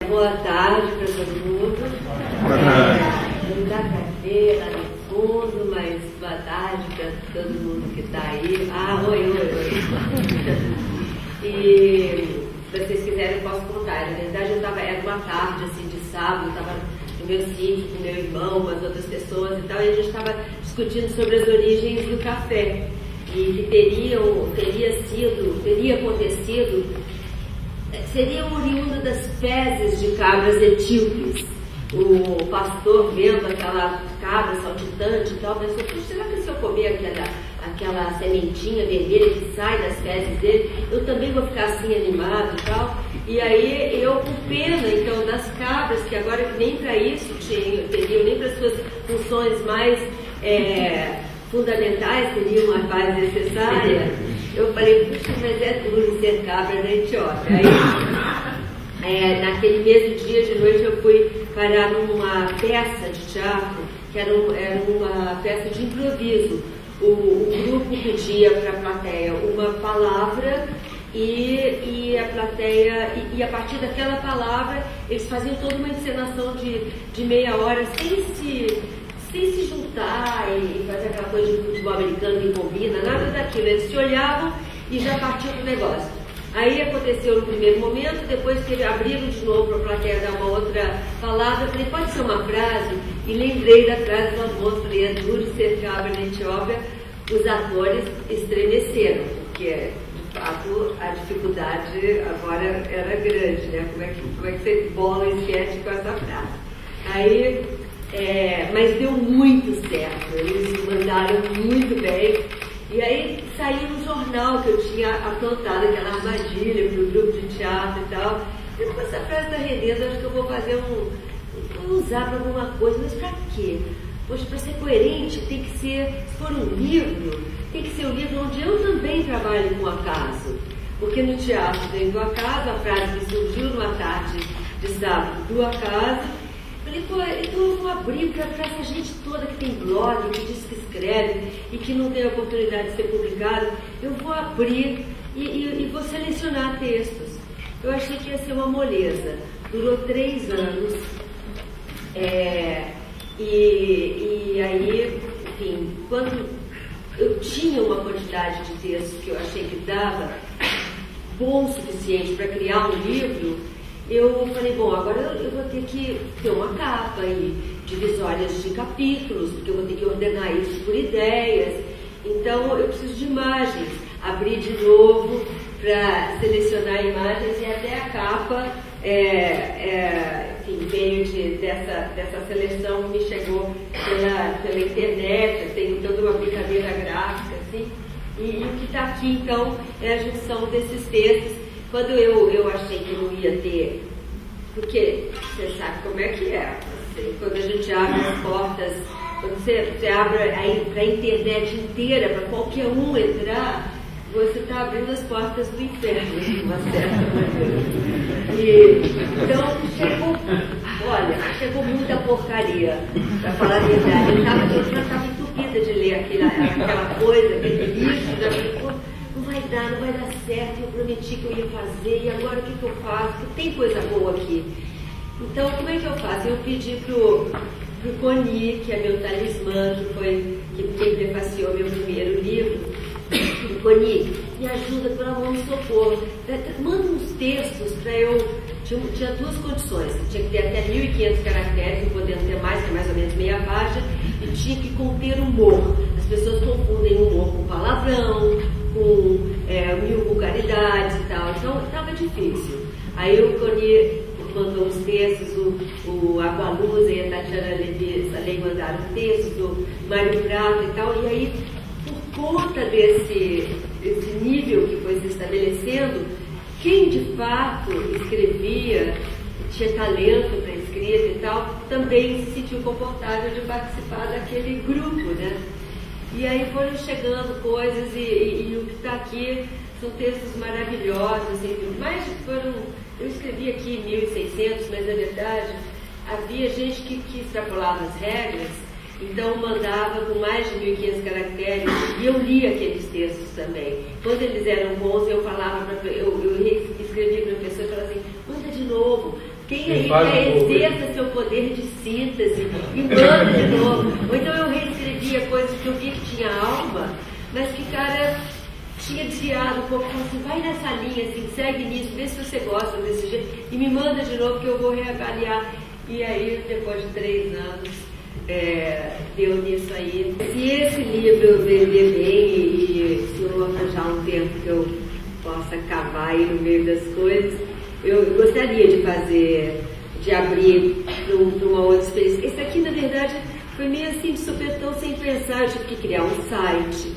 Boa tarde para todo mundo. Não dá para ver lá no fundo, mas boa tarde para todo mundo que está aí. Oi. E se vocês quiserem, eu posso contar. Na verdade, era uma tarde assim, de sábado, eu estava no meu sítio com meu irmão, com as outras pessoas e tal, e a gente estava discutindo sobre as origens do café. E que teria acontecido, seria oriundo das fezes de cabras etíopes. O pastor vendo aquela cabra saltitante e tal, pensou, será que se eu comer aquela sementinha vermelha que sai das fezes dele, eu também vou ficar assim animado e tal? E aí eu, com pena então das cabras, que agora nem para isso teriam, nem para as suas funções mais fundamentais teriam a paz necessária, eu falei, puxa, mas é duro ser cabra na Etiópia. Aí, naquele mesmo dia de noite eu fui parar numa peça de teatro, que era uma peça de improviso. O grupo pedia para a plateia uma palavra e a plateia, e a partir daquela palavra eles faziam toda uma encenação de meia hora sem se juntar e fazer aquela coisa de futebol americano que combina, nada daquilo. Eles se olhavam e já partiam para o negócio. Aí aconteceu no primeiro momento, depois que abriram de novo para a plateia dar uma outra palavra, eu falei, pode ser uma frase? E lembrei da frase do almoço, falei, é duro ser cabra na Etiópia. Os atores estremeceram, porque de fato a dificuldade agora era grande, né? Como é que você bola o esquete com essa frase? Aí, mas deu muito certo, eles mandaram muito bem. E aí saiu no jornal que eu tinha aprontado aquela armadilha para o grupo de teatro e tal. Eu, com essa frase da Redeza, acho que eu vou fazer vou usar para alguma coisa, mas para quê? Poxa, para ser coerente tem que ser, se for um livro, tem que ser um livro onde eu também trabalho com acaso. Porque no teatro tem do acaso, a frase que surgiu numa tarde de sábado do acaso. Falei, pô, então eu vou abrir para essa gente toda que tem blog, que diz que escreve e que não tem a oportunidade de ser publicado, eu vou abrir e vou selecionar textos. Eu achei que ia ser uma moleza. Durou 3 anos. E aí, enfim, quando eu tinha uma quantidade de textos que eu achei que dava bom o suficiente para criar um livro, eu falei, bom, agora eu vou ter que ter uma capa e divisórias de capítulos, porque eu vou ter que ordenar isso por ideias. Então, eu preciso de imagens. Abri de novo para selecionar imagens e até a capa, enfim, veio dessa seleção que me chegou pela internet. Eu tenho toda uma brincadeira gráfica, assim. E o que está aqui, então, é a junção desses textos. Quando eu achei que não ia ter, porque você sabe como é que é, assim, quando a gente abre as portas, quando você abre para a internet inteira, para qualquer um entrar, você está abrindo as portas do inferno, de uma certa maneira. Então, chegou muita porcaria, para falar a verdade. Eu já estava entupida de ler aquela coisa, aquele lixo, já ficou. Não vai dar certo, eu prometi que eu ia fazer, e agora o que eu faço? Porque tem coisa boa aqui. Então, como é que eu faço? Eu pedi pro Coni, que é meu talismã, que quem prefaciou meu primeiro livro, Coni, me ajuda, pelo amor de socorro. Manda uns textos para eu... Tinha 2 condições, tinha que ter até 1.500 caracteres, não podendo ter mais, que é mais ou menos meia página, e tinha que conter humor. As pessoas confundem humor com palavrão, com mil vulgaridades e tal, então estava difícil. Aí o Coni mandou os textos, o Aqualusa e a Tatiana Levi mandaram textos, o Mário Prata e tal, e aí, por conta desse nível que foi se estabelecendo, quem de fato escrevia, tinha talento para escrita e tal, também se sentiu confortável de participar daquele grupo, né? E aí foram chegando coisas e o que está aqui são textos maravilhosos, assim, eu escrevi aqui 1.600, mas na verdade havia gente que extrapolava as regras, então mandava com mais de 1.500 caracteres e eu lia aqueles textos também. Quando eles eram bons, eu falava, eu escrevia para a pessoa e falava assim, manda de novo, Quem aí quer exerça seu poder de síntese e manda de novo. Ou então eu reescrevia coisas que eu vi que tinha alma, mas que, cara, tinha desviado um pouco. Assim, vai nessa linha, assim, segue nisso, vê se você gosta desse jeito e me manda de novo que eu vou reavaliar. E aí, depois de 3 anos, deu nisso aí. Se esse livro vender bem e se eu arranjar um tempo que eu possa cavar aí no meio das coisas, eu gostaria de fazer, de abrir para uma outra experiência. Esse aqui, na verdade, foi meio assim de supetão, sem pensar. Eu tive que criar um site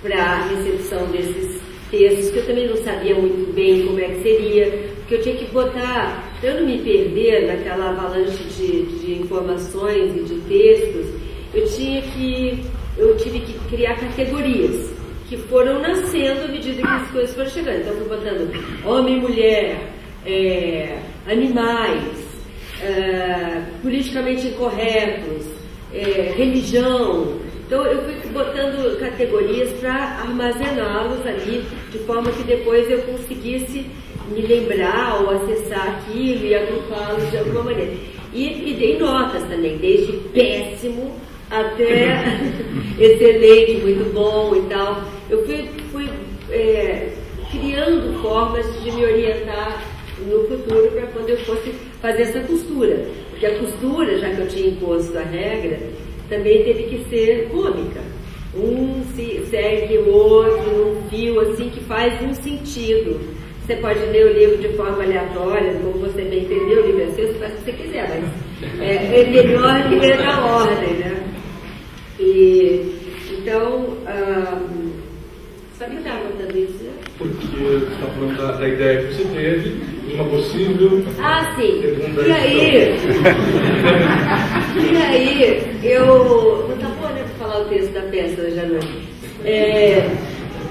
para a recepção desses textos, que eu também não sabia muito bem como é que seria, porque eu tinha que botar, para eu não me perder naquela avalanche de informações e de textos, eu tive que criar categorias que foram nascendo à medida que as coisas foram chegando. Então, eu fui botando homem e mulher, animais, politicamente incorretos, religião. Então eu fui botando categorias para armazená-los ali, de forma que depois eu conseguisse me lembrar ou acessar aquilo e agrupá-los de alguma maneira. E dei notas também, desde péssimo até excelente, muito bom e tal. Eu fui criando formas de me orientar no futuro para quando eu fosse fazer essa costura. Porque a costura, já que eu tinha imposto a regra, também teve que ser cômica. Um se segue o outro num fio assim que faz um sentido. Você pode ler o livro de forma aleatória, como você bem entendeu, o livro é seu, você faz o que você quiser, mas é melhor que ler na ordem, né? E, então, sabe que está contando isso, né? Porque você está falando da ideia que você teve, uma possível... Ah, sim. E aí, eu... Não tá bom, né, para falar o texto da peça hoje à noite.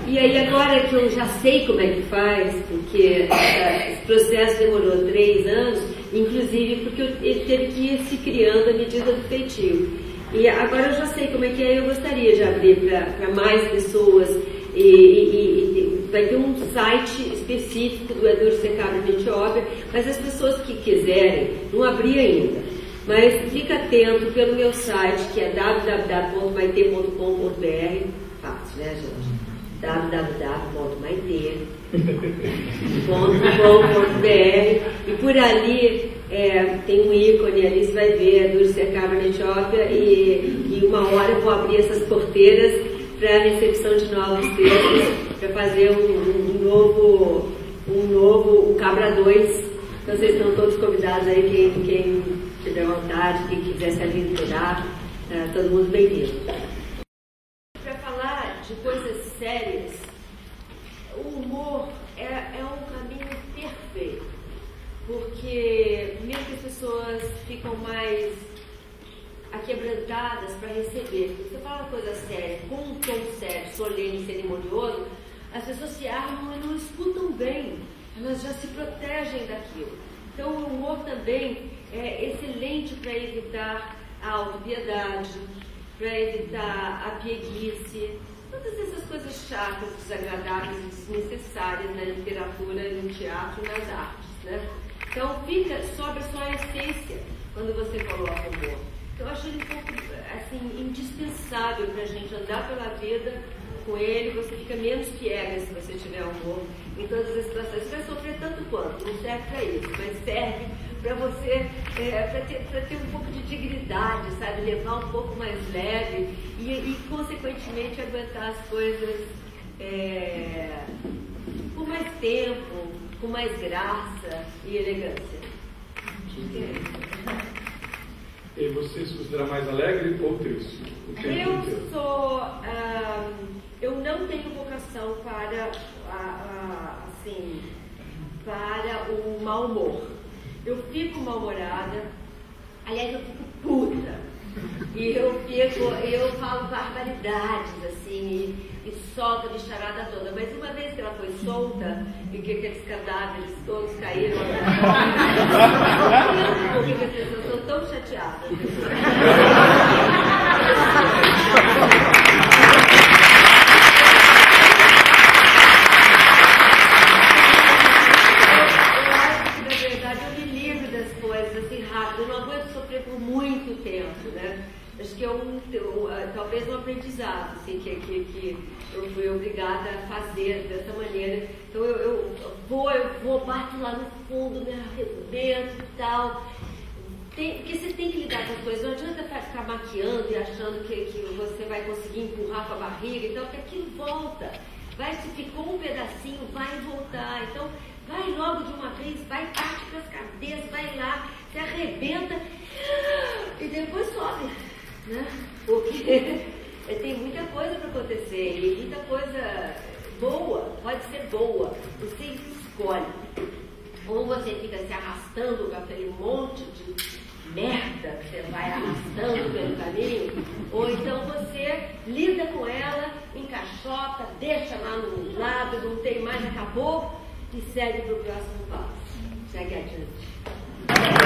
E aí, agora que eu já sei como é que faz, porque esse processo demorou 3 anos, inclusive porque ele teve que ir se criando à medida do feitio. E agora eu já sei como é que é, eu gostaria de abrir para mais pessoas. E vai ter um site específico do Edu Secabre de Etiópia, mas as pessoas que quiserem, não abri ainda, mas fica atento pelo meu site, que é www.maite.com.br, fácil, né, gente? www.maite.com.br, e por ali tem um ícone ali, você vai ver Edu Secabre de Etiópia, e uma hora eu vou abrir essas porteiras para a recepção de novos textos, para fazer um novo Cabra 2. Então, vocês estão todos convidados aí, quem tiver vontade, quem quiser se aventurar, todo mundo bem-vindo. Para falar de coisas sérias, o humor é um caminho perfeito, porque mesmo que as pessoas ficam mais aquebrantadas para receber. Você fala uma coisa séria, com um tom sério, solene, cerimonioso, as pessoas se armam e não escutam bem, elas já se protegem daquilo. Então o humor também é excelente para evitar a autopiedade, para evitar a pieguice, todas essas coisas chatas, desagradáveis e desnecessárias na literatura, no teatro e nas artes, né? Então sobra só a essência quando você coloca o humor. Eu acho ele um pouco, assim, indispensável para a gente andar pela vida com ele. Você fica menos piega se você tiver humor em todas as situações. Você vai sofrer tanto quanto, não serve para isso, mas serve para você, para ter um pouco de dignidade, sabe? Levar um pouco mais leve e consequentemente, aguentar as coisas com mais tempo, com mais graça e elegância. E você se considera mais alegre ou triste? Eu não tenho vocação para o mau humor. Eu fico mal-humorada, aliás, eu fico puta. E eu falo barbaridades, assim, e solto a bicharada toda. Mas uma vez que ela foi solta, e que aqueles cadáveres todos caíram, eu não sei por que as pessoas são tão chateadas. Eu acho que, na verdade, eu me livro das coisas coisas assim rápido. Eu não aguento sofrer por muito tempo, né? Acho que talvez um aprendizado, assim, que eu fui obrigada a fazer dessa maneira. Então eu vou, bato lá no fundo, me arrebento e tal. Porque você tem que lidar com as coisas, não adianta ficar maquiando e achando que você vai conseguir empurrar com a barriga, então, porque aquilo volta. Se ficou um pedacinho, vai voltar. Então, vai logo de uma vez, vai, parte para as cabeças, vai lá, se arrebenta e depois sobe, né? Porque tem muita coisa para acontecer e muita coisa boa, pode ser boa, você escolhe. Ou você fica se arrastando com aquele monte de merda que você vai arrastando pelo caminho, ou então você lida com ela, encaixota, deixa lá no lado, não tem mais, acabou, e segue para o próximo passo. Segue adiante.